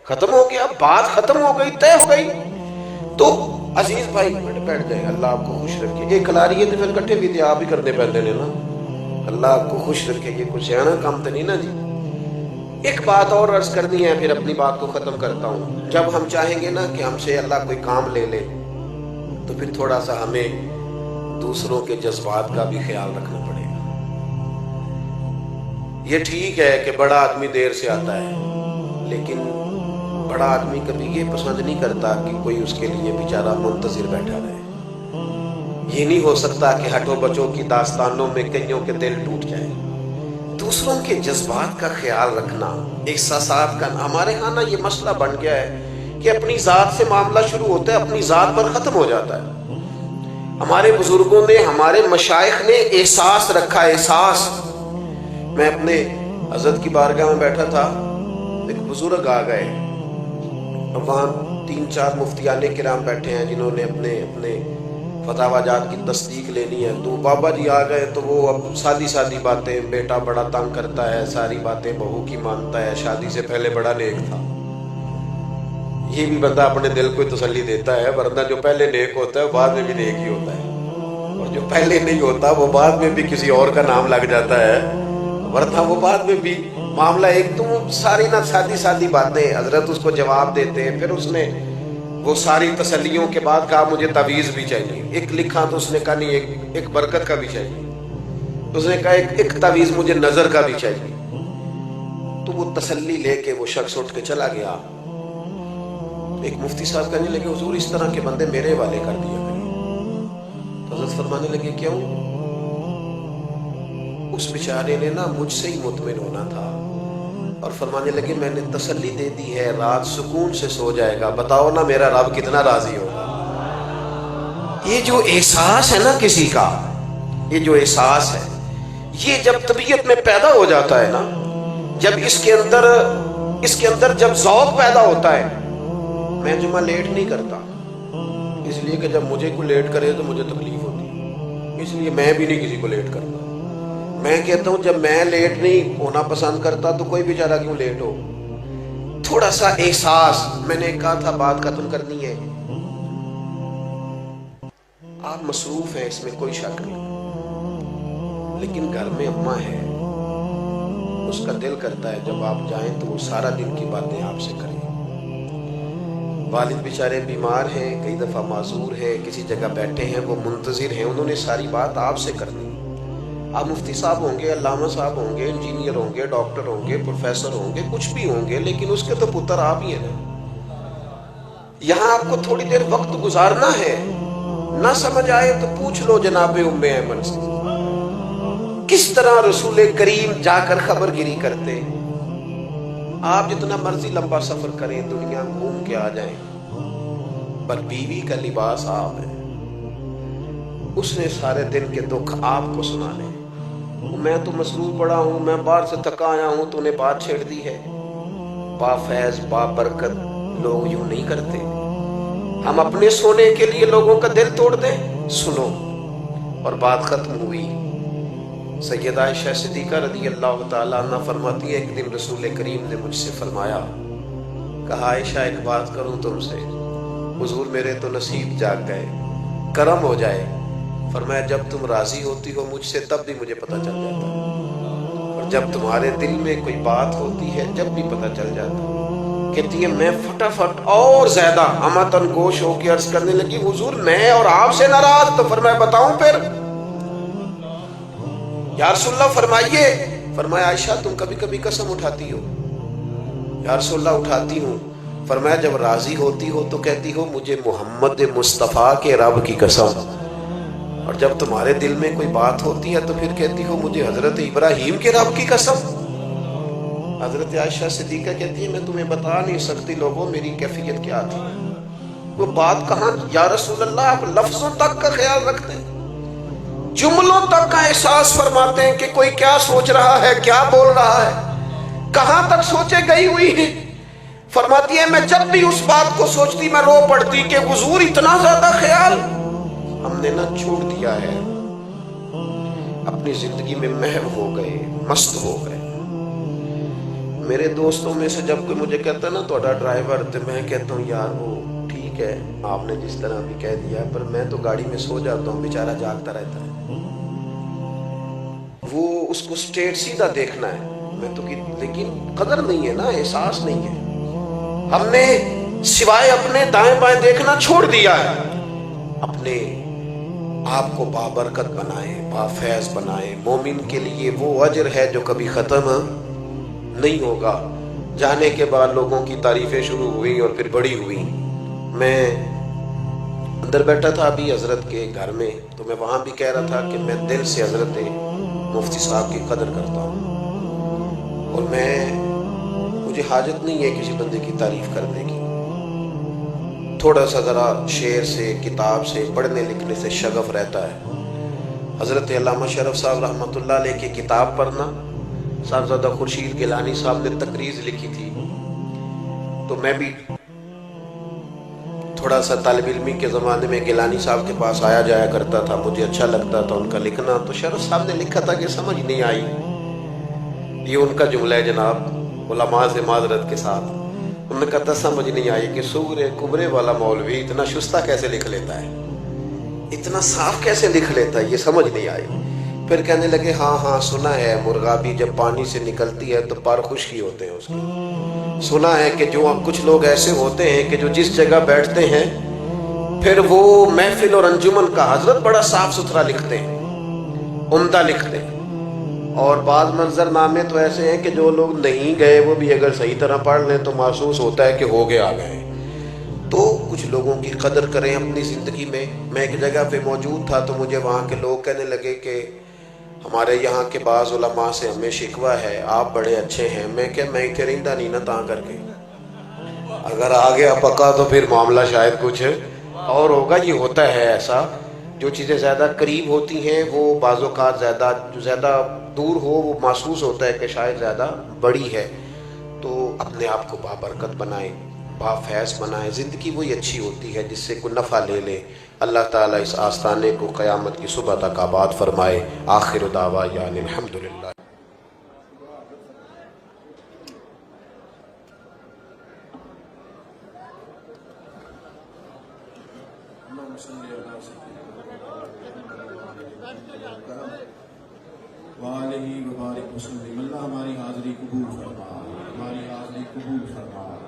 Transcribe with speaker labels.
Speaker 1: ختم ہو گیا، بات ختم ہو گئی، طے ہو گئی. تو عزیز بھائی بیٹھ جائیں، اللہ آپ کو خوش رکھے. یہ کھلا رہی ہے تو پھر کٹھے بھی آپ ہی کرنے پہنتے نے نا. اللہ آپ کو خوش رکھے. یہ کچھ سیانا کام تو نہیں نا جی. ایک بات اور عرض کرنی ہے، پھر اپنی بات کو ختم کرتا ہوں. جب ہم چاہیں گے نا کہ ہم سے اللہ کوئی کام لے لے، تو پھر تھوڑا سا ہمیں دوسروں کے جذبات کا بھی خیال رکھنا پڑے گا. یہ ٹھیک ہے کہ بڑا آدمی دیر سے آتا ہے، لیکن بڑا آدمی کبھی یہ پسند نہیں کرتا کہ کوئی اس کے لیے بیچارہ منتظر بیٹھا رہے. یہ نہیں ہو سکتا کہ ہٹو بچوں کی داستانوں میں کئیوں کے دل ٹوٹ جائے. دوسروں کے جذبات کا خیال رکھنا، احساسات کا. ہمارے ہاں نا یہ مسئلہ بن گیا ہے کہ اپنی ذات سے معاملہ شروع ہوتا ہے، اپنی ذات پر ختم ہو جاتا ہے. ہمارے بزرگوں نے، ہمارے مشائخ نے احساس رکھا. احساس. میں اپنے حضرت کی بارگاہ میں بیٹھا تھا، ایک بزرگ آ گئے. وہاں 3-4 مفتیان کرام بیٹھے ہیں جنہوں نے اپنے اپنے فتاوی جات کی تصدیق لینی ہے. تو بابا جی آ گئے تو وہ اب سادی سادی باتیں، بیٹا بڑا تنگ کرتا ہے، ساری باتیں بہو کی مانتا ہے، شادی سے پہلے بڑا نیک تھا. یہ بھی بندہ اپنے دل کو تسلی دیتا ہے، ورنہ جو پہلے نیک ہوتا ہے وہ بعد میں بھی نیک ہی ہوتا ہے، اور جو پہلے نہیں ہوتا وہ بعد میں بھی کسی اور کا نام لگ جاتا ہے، ورنہ وہ بعد میں بھی معاملہ ایک. تو ساری نہ سادی سادی باتیں حضرت اس کو جواب دیتے ہیں. پھر اس نے وہ ساری تسلیوں کے بعد کہا مجھے تعویذ بھی چاہیے. ایک لکھا تو اس نے کہا نہیں ایک برکت کا بھی چاہیے. اس نے کہا ایک تعویذ مجھے نظر کا بھی چاہیے. تو وہ تسلی لے کے وہ شخص اٹھ کے چلا گیا. ایک مفتی صاحب کہنے لگے حضور اس طرح کے بندے میرے حوالے کر دیا کریں. تو حضرت فرمانے لگے کیوں؟ اس بیچارے نے نا مجھ سے ہی مطمئن ہونا تھا. اور فرمانے لگے میں نے تسلی دے دی ہے، رات سکون سے سو جائے گا. بتاؤ نا میرا رب کتنا راضی ہوگا. یہ جو احساس ہے نا کسی کا، یہ جو احساس ہے، یہ جب طبیعت میں پیدا ہو جاتا ہے نا، جب اس کے اندر جب ذوق پیدا ہوتا ہے. میں جمعہ لیٹ نہیں کرتا اس لیے کہ جب مجھے کوئی لیٹ کرے تو مجھے تکلیف ہوتی ہے، اس لیے میں بھی نہیں کسی کو لیٹ کرتا. میں کہتا ہوں جب میں لیٹ نہیں ہونا پسند کرتا تو کوئی بیچارہ کیوں لیٹ ہو. تھوڑا سا احساس. میں نے کہا تھا بات ختم کرنی ہے. آپ مصروف ہیں اس میں کوئی شک نہیں، لیکن گھر میں اماں ہے، اس کا دل کرتا ہے جب آپ جائیں تو وہ سارا دن کی باتیں آپ سے کریں. والد بیچارے بیمار ہیں، کئی دفعہ معذور ہیں، کسی جگہ بیٹھے ہیں، وہ منتظر ہیں، انہوں نے ساری بات آپ سے کرنی. آپ مفتی صاحب ہوں گے، علامہ صاحب ہوں گے، انجینئر ہوں گے، ڈاکٹر ہوں گے، پروفیسر ہوں گے، کچھ بھی ہوں گے، لیکن اس کے تو پتر آپ ہی ہیں نا. یہاں آپ کو تھوڑی دیر وقت گزارنا ہے. نہ سمجھ آئے تو پوچھ لو جناب ام ایمن سے کس طرح رسول کریم جا کر خبر گیری کرتے. آپ جتنا مرضی لمبا سفر کریں، دنیا گھوم کے آ جائیں، پر بیوی کا لباس آپ ہے. اس نے سارے دن کے دکھ آپ کو سنانے. میں تو مصروف پڑا ہوں، میں باہر سے تھکا آیا ہوں، تو نے بات چھیڑ دی ہے. با فیض با برکت لوگ یوں نہیں کرتے. ہم اپنے سونے کے لیے لوگوں کا دل توڑ دیں. سنو. اور بات ختم ہوئی. سیدہ عائشہ صدیقہ رضی اللہ تعالیٰ عنہ فرماتی ہے ایک دن رسول کریم نے مجھ سے فرمایا، کہا عائشہ ایک بات کروں تم سے. حضور میرے تو نصیب جاگ گئے، کرم ہو جائے. فرمایا جب تم راضی ہوتی ہو مجھ سے تب بھی مجھے پتہ چل جاتا، اور جب تمہارے دل میں کوئی بات ہوتی ہے جب بھی پتہ چل جاتا. کہتی ہے میں فٹافٹ اور زیادہ امتن گوش ہو کے عرض کرنے لگی حضور میں اور آپ سے ناراض. تو فرمایا بتاؤں پھر؟ یا رسول اللہ فرمائیے. فرمایا عائشہ تم کبھی کبھی قسم اٹھاتی ہو؟ یا رسول اللہ اٹھاتی ہوں. فرمایا جب راضی ہوتی ہو تو کہتی ہو مجھے محمد مصطفیٰ کے رب کی قسم، اور جب تمہارے دل میں کوئی بات ہوتی ہے تو پھر کہتی ہو مجھے حضرت ابراہیم کے رب کی قسم. حضرت عائشہ صدیقہ کہتی ہے میں تمہیں بتا نہیں سکتی لوگوں میری کیفیت کیا تھی. وہ بات کہاں یا رسول اللہ آپ لفظوں تک کا خیال رکھتے ہیں، جملوں تک کا احساس فرماتے ہیں کہ کوئی کیا سوچ رہا ہے، کیا بول رہا ہے، کہاں تک سوچے گئی ہوئی ہے. فرماتی ہے میں جب بھی اس بات کو سوچتی میں رو پڑتی کہ حضور اتنا زیادہ خیال ہم نے نہ چھوڑ دیا ہے، اپنی زندگی میں محو ہو گئے، مست ہو گئے. میرے دوستوں میں سے جب کوئی مجھے کہتا ہے نا تھوڑا ڈرائیور، تو میں کہتا ہوں یار وہ ٹھیک ہے آپ نے جس طرح بھی کہہ دیا، پر میں تو گاڑی میں سو جاتا ہوں، بیچارہ جاگتا رہتا ہے، وہ اس کو اسٹیٹ سیدھا دیکھنا ہے، میں تو لیکن قدر نہیں ہے نا، احساس نہیں ہے، ہم نے سوائے اپنے دائیں بائیں دیکھنا چھوڑ دیا ہے۔ اپنے آپ کو بابرکت بنائیں، بافیض بنائیں، مومن کے لیے وہ اجر ہے جو کبھی ختم نہیں ہوگا۔ جانے کے بعد لوگوں کی تعریفیں شروع ہوئی اور پھر بڑی ہوئی۔ میں اندر بیٹھا تھا ابھی حضرت کے گھر میں، تو میں وہاں بھی کہہ رہا تھا کہ میں دل سے حضرت مفتی صاحب کی قدر کرتا ہوں، اور مجھے حاجت نہیں ہے کسی بندے کی تعریف کرنے کی، تھوڑا سا ذرا شعر سے، کتاب سے، پڑھنے لکھنے سے شغف رہتا ہے۔ حضرت علامہ شرف صاحب رحمۃ اللہ علیہ کی کتاب پڑھنا، صاحبزادہ خورشید گیلانی صاحب نے تقریض لکھی تھی، تو میں بھی تھوڑا سا طالب علمی کے زمانے میں گیلانی صاحب کے پاس آیا جایا کرتا تھا، مجھے اچھا لگتا تھا ان کا لکھنا، تو شرف صاحب نے لکھا تھا کہ سمجھ نہیں آئی، یہ ان کا جملہ ہے جناب، علماء سے معذرت کے ساتھ، انہوں نے کہا تھا سمجھ نہیں آئی کہ سغرے کبرے والا مولوی اتنا شستہ کیسے لکھ لیتا ہے، اتنا صاف کیسے لکھ لیتا ہے، یہ سمجھ نہیں آئی۔ پھر کہنے لگے ہاں سنا ہے مرغابی جب پانی سے نکلتی ہے تو پر خشکی ہوتے ہیں اس کے، سنا ہے کہ جو کچھ لوگ ایسے ہوتے ہیں کہ جو جس جگہ بیٹھتے ہیں پھر وہ محفل اور انجمن کا حضرت بڑا صاف ستھرا لکھتے ہیں، عمدہ لکھتے ہیں، اور بعض منظر نامے تو ایسے ہیں کہ جو لوگ نہیں گئے وہ بھی اگر صحیح طرح پڑھ لیں تو محسوس ہوتا ہے کہ ہو گئے آ گئے۔ تو کچھ لوگوں کی قدر کریں اپنی زندگی میں۔ میں ایک جگہ پہ موجود تھا تو مجھے وہاں کے لوگ کہنے لگے کہ ہمارے یہاں کے بعض علماء سے ہمیں شکوہ ہے، آپ بڑے اچھے ہیں۔ میں کہ میں اتنے رہندہ نہیں نا تاں کر کے، اگر آ گیا پکا تو پھر معاملہ شاید کچھ اور ہوگا۔ یہ ہوتا ہے ایسا، جو چیزیں زیادہ قریب ہوتی ہیں وہ بعض اوقات جو زیادہ دور ہو وہ محسوس ہوتا ہے کہ شاید زیادہ بڑی ہے۔ تو اپنے آپ کو بابرکت بنائیں، بافیض بنائیں، زندگی وہی اچھی ہوتی ہے جس سے کوئی نفع لے لے۔ اللہ تعالیٰ اس آستانے کو قیامت کی صبح تک آباد فرمائے۔ آخر دعوانا الحمدللہ۔
Speaker 2: وآلہ وبارک وسلم۔ اللہ ہماری حاضری قبول فرما، ہماری حاضری قبول فرما۔